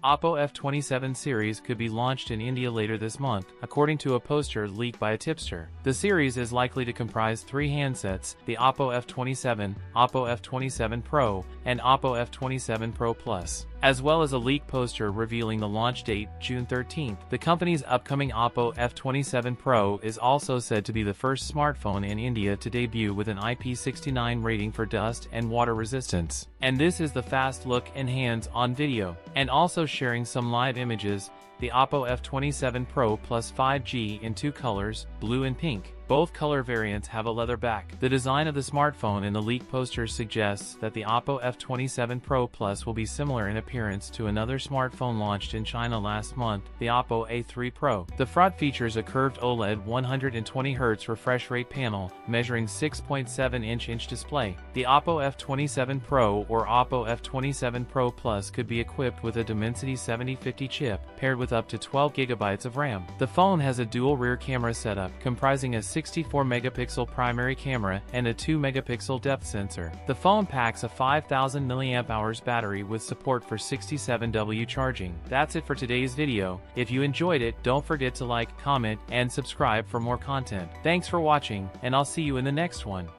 OPPO F27 series could be launched in India later this month, according to a poster leaked by a tipster. The series is likely to comprise three handsets: the OPPO F27, OPPO F27 Pro, and OPPO F27 Pro Plus, as well as a leaked poster revealing the launch date, June 13th. The company's upcoming OPPO F27 Pro is also said to be the first smartphone in India to debut with an IP69 rating for dust and water resistance. And this is the fast look and hands-on video. And also sharing some live images, the OPPO F27 Pro Plus 5G in two colors, blue and pink. Both color variants have a leather back. The design of the smartphone in the leaked poster suggests that the OPPO F27 Pro Plus will be similar in appearance to another smartphone launched in China last month, the OPPO A3 Pro. The front features a curved OLED 120Hz refresh rate panel, measuring 6.7-inch display. The OPPO F27 Pro or OPPO F27 Pro Plus could be equipped with a Dimensity 7050 chip, paired with up to 12 GB of RAM. The phone has a dual rear camera setup, comprising a 64-megapixel primary camera and a 2-megapixel depth sensor. The phone packs a 5000 mAh battery with support for 67W charging. That's it for today's video. If you enjoyed it, don't forget to like, comment, and subscribe for more content. Thanks for watching, and I'll see you in the next one.